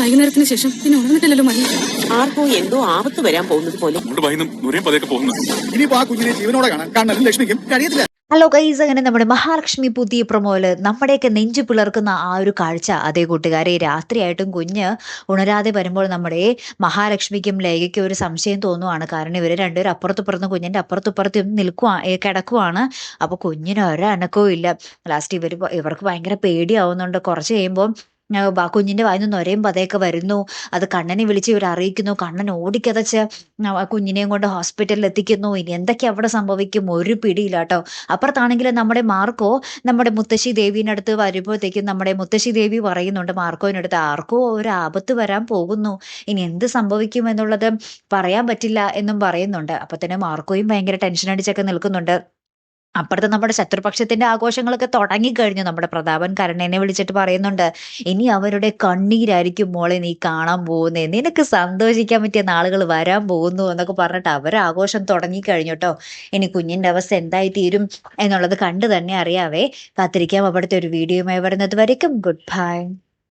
വൈകുന്നേരത്തിന് ശേഷം പിന്നെ ഉണർന്നിട്ടില്ലല്ലോ മണി. ആർക്കോ എന്തോ ആപത്ത് വരാൻ പോകുന്നത് പോലെ. ഇനിയിപ്പോ ആ കുഞ്ഞിനെ ജീവനോടെ കാണാൻ കണ്ണനും ലക്ഷ്മിക്കും കഴിയത്തില്ല. ഹലോ ഗൈസ്, അങ്ങനെ നമ്മുടെ മഹാലക്ഷ്മി പുതിയ പ്രൊമോയില് നമ്മുടെയൊക്കെ നെഞ്ചു പിളർക്കുന്ന ആ ഒരു കാഴ്ച. അതേ കൂട്ടുകാരെ, രാത്രിയായിട്ടും കുഞ്ഞ് ഉണരാതെ വരുമ്പോൾ നമ്മുടെ മഹാലക്ഷ്മിക്കും ലേഖയ്ക്കും ഒരു സംശയം തോന്നുവാണ്. കാരണം ഇവര് രണ്ടുപേരും അപ്പുറത്തുപ്പുറത്ത് കുഞ്ഞിന്റെ അപ്പുറത്തുപ്പുറത്തും കിടക്കുവാണ്. അപ്പൊ കുഞ്ഞിന് ഒരനക്കവും ഇല്ല. ലാസ്റ്റ് ഇവർക്ക് ഭയങ്കര പേടിയാവുന്നുണ്ട്. കുറച്ച് കഴിയുമ്പോൾ കുഞ്ഞിന്റെ വായിന്ന് നൊരയും പതയൊക്കെ വരുന്നു. അത് കണ്ണനെ വിളിച്ച് ഇവർ അറിയിക്കുന്നു. കണ്ണൻ ഓടിക്കതച്ച് കുഞ്ഞിനെയും കൊണ്ട് ഹോസ്പിറ്റലിൽ എത്തിക്കുന്നു. ഇനി എന്തൊക്കെ അവിടെ സംഭവിക്കും ഒരു പിടിയില്ല കേട്ടോ. അപ്പുറത്താണെങ്കിൽ നമ്മുടെ മാർക്കോ നമ്മുടെ മുത്തശ്ശി ദേവീൻ്റെ അടുത്ത് വരുമ്പോഴത്തേക്കും നമ്മുടെ മുത്തശ്ശി ദേവി പറയുന്നുണ്ട് മാർക്കോവിനടുത്ത്, ആർക്കോ ഒരു ആപത്ത് വരാൻ പോകുന്നു, ഇനി എന്ത് സംഭവിക്കും എന്നുള്ളത് പറയാൻ പറ്റില്ല എന്നും പറയുന്നുണ്ട്. അപ്പൊ തന്നെ മാർക്കോയും ഭയങ്കര ടെൻഷൻ അടിച്ചൊക്കെ നിൽക്കുന്നുണ്ട്. അപ്പുറത്ത് നമ്മുടെ ശത്രുപക്ഷത്തിന്റെ ആഘോഷങ്ങളൊക്കെ തുടങ്ങിക്കഴിഞ്ഞു. നമ്മുടെ പ്രതാപൻ കരുണനെ വിളിച്ചിട്ട് പറയുന്നുണ്ട്, ഇനി അവരുടെ കണ്ണീരായിരിക്കും മോളെ നീ കാണാൻ പോകുന്നേ, നിനക്ക് സന്തോഷിക്കാൻ പറ്റിയ നാളുകൾ വരാൻ പോകുന്നു എന്നൊക്കെ പറഞ്ഞിട്ട് ആഘോഷം തുടങ്ങിക്കഴിഞ്ഞു കേട്ടോ. ഇനി കുഞ്ഞിന്റെ അവസ്ഥ എന്തായി തീരും എന്നുള്ളത് കണ്ടു തന്നെ അറിയാവേ. കാത്തിരിക്കാം. അവിടുത്തെ ഒരു വീഡിയോയുമായി വരുന്നത് വരയ്ക്കും ഗുഡ് ബൈ.